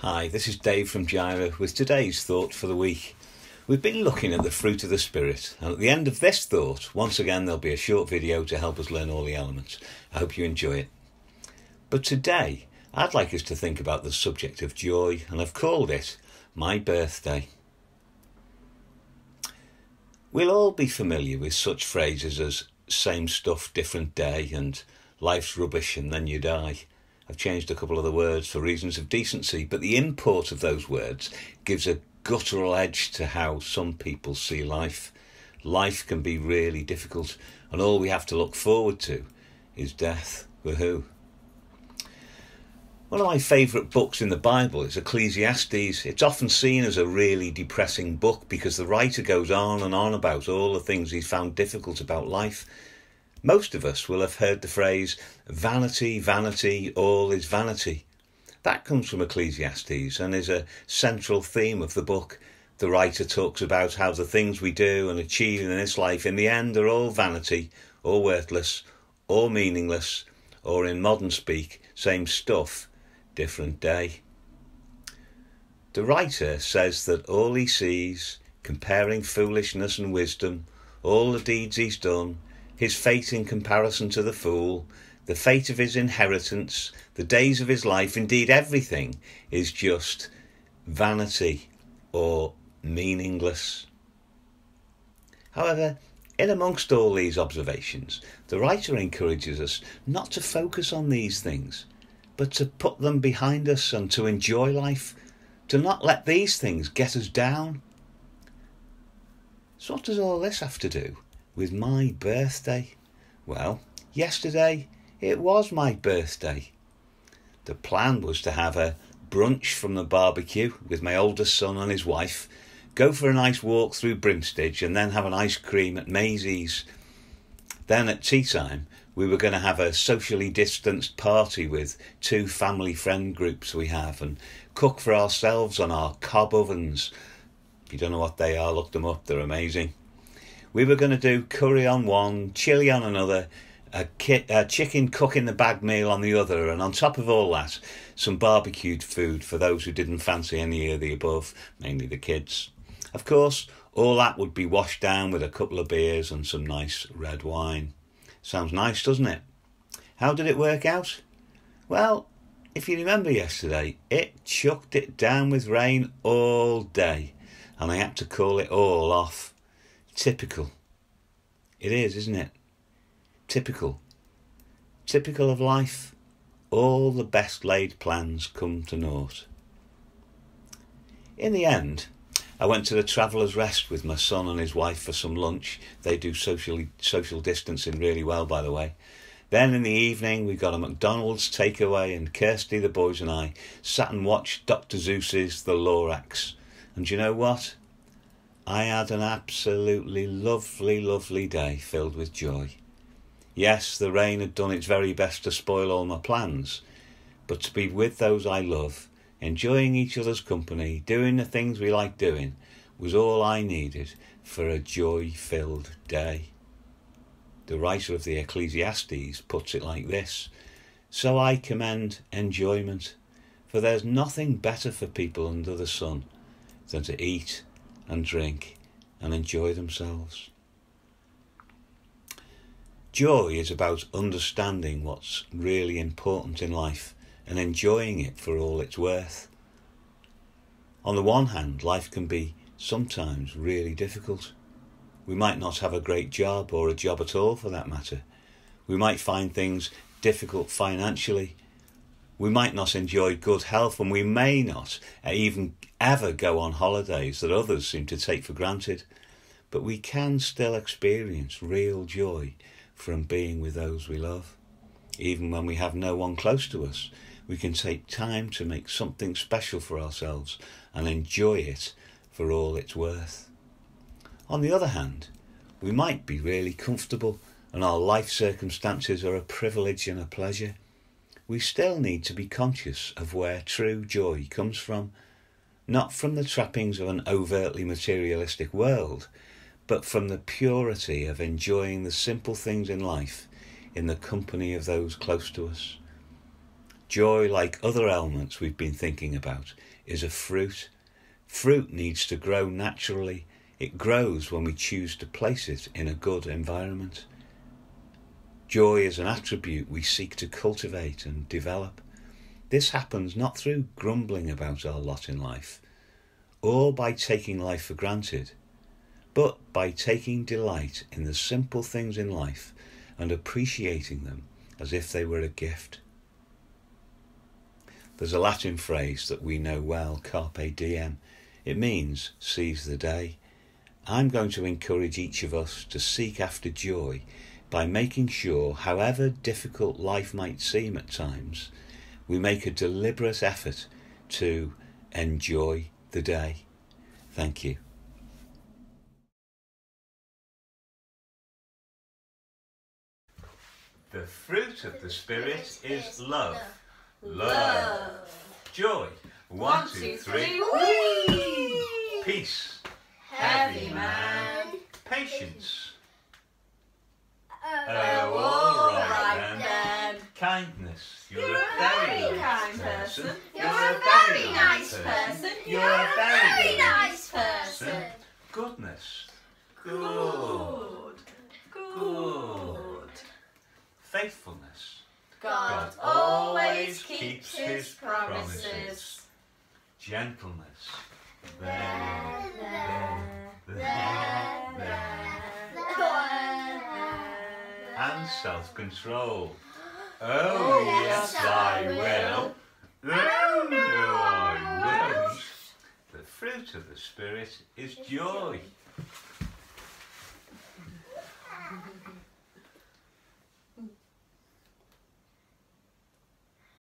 Hi, this is Dave from Gyra with today's thought for the week. We've been looking at the fruit of the Spirit, and at the end of this thought, once again there'll be a short video to help us learn all the elements. I hope you enjoy it. But today, I'd like us to think about the subject of joy, and I've called it My Birthday. We'll all be familiar with such phrases as same stuff, different day, and life's rubbish and then you die. I've changed a couple of the words for reasons of decency, but the import of those words gives a guttural edge to how some people see life. Life can be really difficult, and all we have to look forward to is death. Woohoo! One of my favourite books in the Bible is Ecclesiastes. It's often seen as a really depressing book because the writer goes on and on about all the things he's found difficult about life. Most of us will have heard the phrase, vanity, vanity, all is vanity. That comes from Ecclesiastes and is a central theme of the book. The writer talks about how the things we do and achieve in this life in the end are all vanity, or worthless, or meaningless, or in modern speak, same stuff, different day. The writer says that all he sees, comparing foolishness and wisdom, all the deeds he's done, his fate in comparison to the fool, the fate of his inheritance, the days of his life, indeed everything is just vanity or meaningless. However, in amongst all these observations, the writer encourages us not to focus on these things, but to put them behind us and to enjoy life, to not let these things get us down. So what does all this have to do with my birthday? Well, yesterday it was my birthday. The plan was to have a brunch from the barbecue with my oldest son and his wife, go for a nice walk through Brimstage and then have an ice cream at Maisie's. Then at tea time we were going to have a socially distanced party with two family friend groups we have and cook for ourselves on our cob ovens. If you don't know what they are, look them up, they're amazing. We were going to do curry on one, chilli on another, a chicken cook in the bag meal on the other, and on top of all that, some barbecued food for those who didn't fancy any of the above, mainly the kids. Of course, all that would be washed down with a couple of beers and some nice red wine. Sounds nice, doesn't it? How did it work out? Well, if you remember yesterday, it chucked it down with rain all day, and I had to call it all off. Typical. It is, isn't it? Typical. Typical of life. All the best laid plans come to naught. In the end, I went to the Traveller's Rest with my son and his wife for some lunch. They do social distancing really well, by the way. Then in the evening we got a McDonald's takeaway, and Kirsty, the boys and I sat and watched Dr. Seuss's The Lorax. And you know what? I had an absolutely lovely day filled with joy. Yes, the rain had done its very best to spoil all my plans, but to be with those I love, enjoying each other's company, doing the things we like doing, was all I needed for a joy-filled day. The writer of the Ecclesiastes puts it like this: "So I commend enjoyment, for there's nothing better for people under the sun than to eat and drink and enjoy themselves." Joy is about understanding what's really important in life and enjoying it for all it's worth. On the one hand, life can be sometimes really difficult. We might not have a great job, or a job at all for that matter. We might find things difficult financially. We might not enjoy good health, and we may not even ever go on holidays that others seem to take for granted. But we can still experience real joy from being with those we love. Even when we have no one close to us, we can take time to make something special for ourselves and enjoy it for all it's worth. On the other hand, we might be really comfortable and our life circumstances are a privilege and a pleasure. We still need to be conscious of where true joy comes from, not from the trappings of an overtly materialistic world, but from the purity of enjoying the simple things in life in the company of those close to us. Joy, like other elements we've been thinking about, is a fruit. Fruit needs to grow naturally. It grows when we choose to place it in a good environment. Joy is an attribute we seek to cultivate and develop. This happens not through grumbling about our lot in life, or by taking life for granted, but by taking delight in the simple things in life and appreciating them as if they were a gift. There's a Latin phrase that we know well, carpe diem. It means seize the day. I'm going to encourage each of us to seek after joy by making sure, however difficult life might seem at times, we make a deliberate effort to enjoy the day. Thank you. The fruit of the Spirit is love. Love. Joy. 1, 2, 3. Whee! Peace. Heavy man. Patience. All right then. Kindness. You're a very kind person. You're a very nice person. You're a very nice person. Goodness. Good. Faithfulness. God always keeps his promises. Gentleness. And self-control. Oh, yes, I will. No, I won't. The fruit of the Spirit is joy.